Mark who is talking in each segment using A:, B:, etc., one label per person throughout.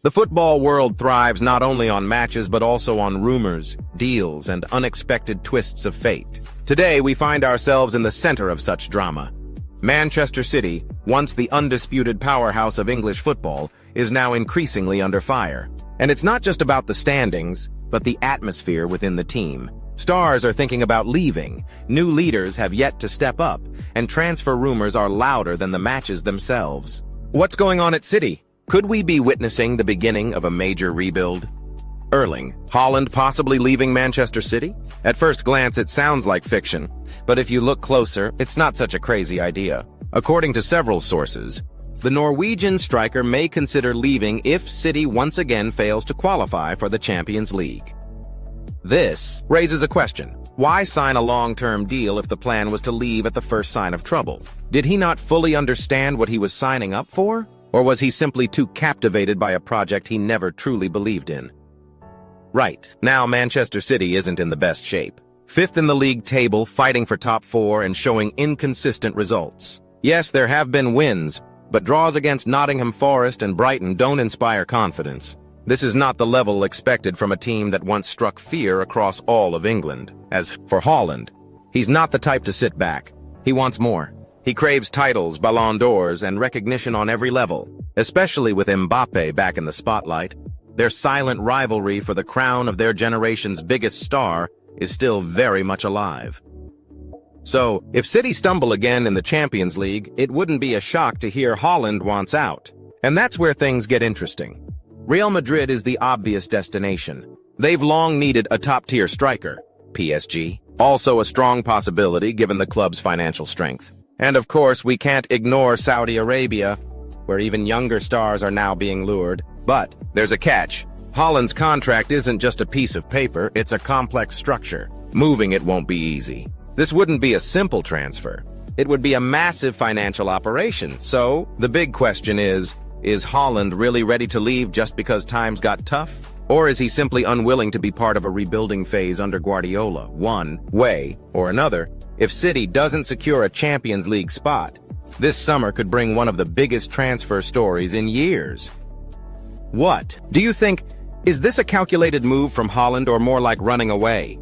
A: The football world thrives not only on matches but also on rumors, deals, and unexpected twists of fate. Today, we find ourselves in the center of such drama. Manchester City, once the undisputed powerhouse of English football, is now increasingly under fire. And it's not just about the standings, but the atmosphere within the team. Stars are thinking about leaving, new leaders have yet to step up, and transfer rumors are louder than the matches themselves. What's going on at City? Could we be witnessing the beginning of a major rebuild? Erling Haaland possibly leaving Manchester City? At first glance, it sounds like fiction, but if you look closer, it's not such a crazy idea. According to several sources, the Norwegian striker may consider leaving if City once again fails to qualify for the Champions-League. This raises a question. Why sign a long-term deal if the plan was to leave at the first sign of trouble? Did he not fully understand what he was signing up for? Or was he simply too captivated by a project he never truly believed in? Right, now Manchester City isn't in the best shape. Fifth in the league table, fighting for top four and showing inconsistent results. Yes, there have been wins, but draws against Nottingham Forest and Brighton don't inspire confidence. This is not the level expected from a team that once struck fear across all of England. As for Haaland, he's not the type to sit back. He wants more. He craves titles, Ballon d'Ors, and recognition on every level, especially with Mbappe back in the spotlight. Their silent rivalry for the crown of their generation's biggest star is still very much alive. So, if City stumble again in the Champions League, it wouldn't be a shock to hear Haaland wants out. And that's where things get interesting. Real Madrid is the obvious destination. They've long needed a top-tier striker. PSG, also a strong possibility given the club's financial strength. And of course, we can't ignore Saudi Arabia, where even younger stars are now being lured. But there's a catch. Haaland's contract isn't just a piece of paper, it's a complex structure. Moving it won't be easy. This wouldn't be a simple transfer. It would be a massive financial operation. So, the big question is Haaland really ready to leave just because times got tough? Or is he simply unwilling to be part of a rebuilding phase under Guardiola? One way or another, if City doesn't secure a Champions League spot, this summer could bring one of the biggest transfer stories in years. What do you think? Is this a calculated move from Haaland or more like running away?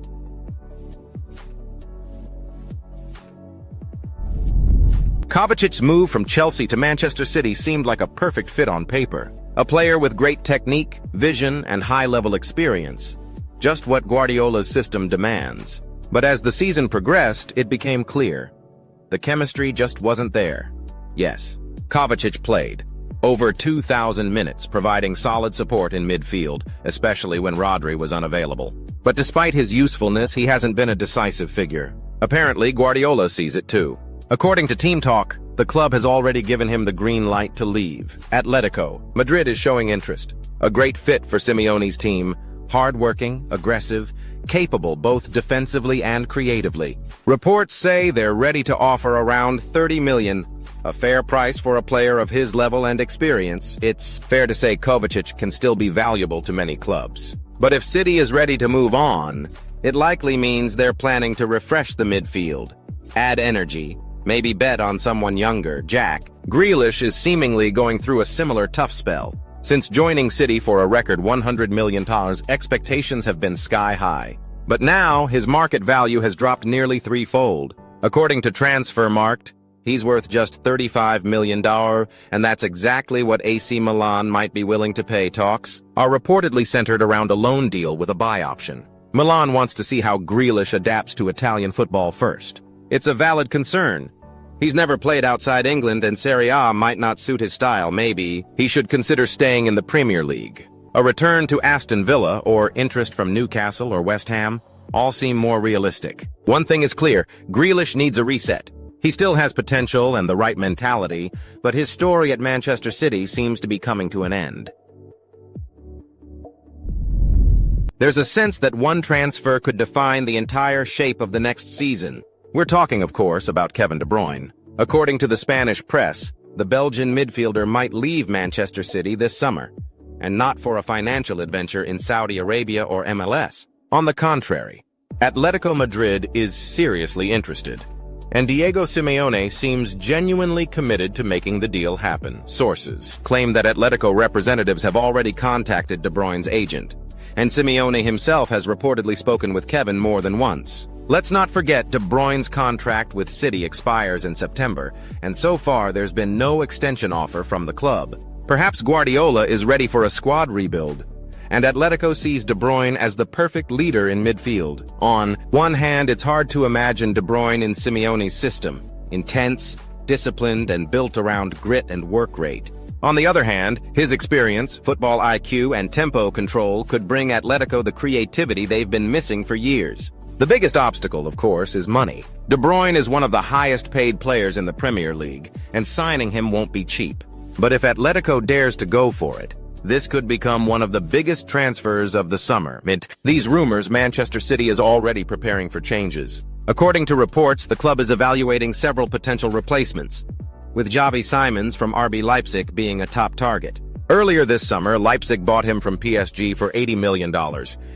A: Kovacic's move from Chelsea to Manchester City seemed like a perfect fit on paper. A player with great technique, vision, and high-level experience. Just what Guardiola's system demands. But as the season progressed, it became clear. The chemistry just wasn't there. Yes, Kovacic played. Over 2,000 minutes, providing solid support in midfield, especially when Rodri was unavailable. But despite his usefulness, he hasn't been a decisive figure. Apparently, Guardiola sees it too. According to Team Talk, the club has already given him the green light to leave. Atletico Madrid is showing interest. A great fit for Simeone's team. Hard-working, aggressive, capable both defensively and creatively. Reports say they're ready to offer around $30 million, a fair price for a player of his level and experience. It's fair to say Kovacic can still be valuable to many clubs. But if City is ready to move on, it likely means they're planning to refresh the midfield, add energy, maybe bet on someone younger. Jack Grealish is seemingly going through a similar tough spell. Since joining City for a record $100 million, expectations have been sky high. But now, his market value has dropped nearly threefold. According to Transfermarkt, he's worth just $35 million, and that's exactly what AC Milan might be willing to pay. Talks are reportedly centered around a loan deal with a buy option. Milan wants to see how Grealish adapts to Italian football first. It's a valid concern. He's never played outside England and Serie A might not suit his style. Maybe he should consider staying in the Premier League. A return to Aston Villa or interest from Newcastle or West Ham all seem more realistic. One thing is clear, Grealish needs a reset. He still has potential and the right mentality, but his story at Manchester City seems to be coming to an end. There's a sense that one transfer could define the entire shape of the next season. We're talking, of course, about Kevin De Bruyne. According to the Spanish press, the Belgian midfielder might leave Manchester City this summer, and not for a financial adventure in Saudi Arabia or MLS. On the contrary, Atletico Madrid is seriously interested. and Diego Simeone seems genuinely committed to making the deal happen. Sources claim that Atletico representatives have already contacted De Bruyne's agent, and Simeone himself has reportedly spoken with Kevin more than once. Let's not forget De Bruyne's contract with City expires in September, and so far there's been no extension offer from the club. Perhaps Guardiola is ready for a squad rebuild, and Atletico sees De Bruyne as the perfect leader in midfield. On one hand, it's hard to imagine De Bruyne in Simeone's system, intense, disciplined, and built around grit and work rate. On the other hand, his experience, football IQ, and tempo control could bring Atletico the creativity they've been missing for years. The biggest obstacle, of course, is money. De Bruyne is one of the highest-paid players in the Premier League, and signing him won't be cheap. But if Atletico dares to go for it, this could become one of the biggest transfers of the summer. These rumors, Manchester City is already preparing for changes. According to reports, the club is evaluating several potential replacements, with Xavi Simons from RB Leipzig being a top target. Earlier this summer, Leipzig bought him from PSG for $80 million,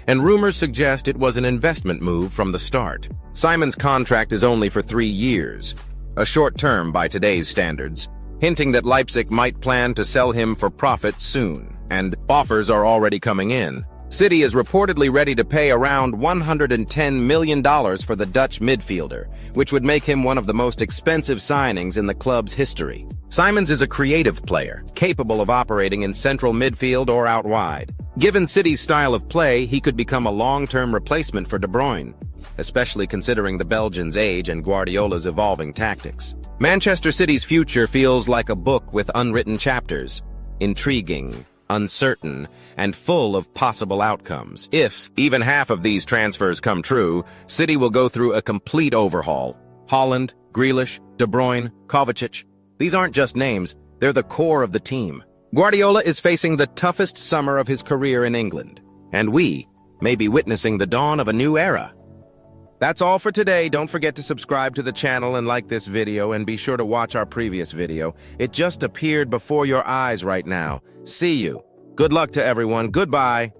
A: and rumors suggest it was an investment move from the start. Simons' contract is only for 3 years, a short term by today's standards, hinting that Leipzig might plan to sell him for profit soon, and offers are already coming in. City is reportedly ready to pay around $110 million for the Dutch midfielder, which would make him one of the most expensive signings in the club's history. Simons is a creative player, capable of operating in central midfield or out wide. Given City's style of play, he could become a long-term replacement for De Bruyne, especially considering the Belgian's age and Guardiola's evolving tactics. Manchester City's future feels like a book with unwritten chapters, intriguing, uncertain, and full of possible outcomes. If even half of these transfers come true, City will go through a complete overhaul. Haaland, Grealish, De Bruyne, Kovacic. These aren't just names, they're the core of the team. Guardiola is facing the toughest summer of his career in England, and we may be witnessing the dawn of a new era. That's all for today. Don't forget to subscribe to the channel and like this video, and be sure to watch our previous video. It just appeared before your eyes right now. See you. Good luck to everyone. Goodbye.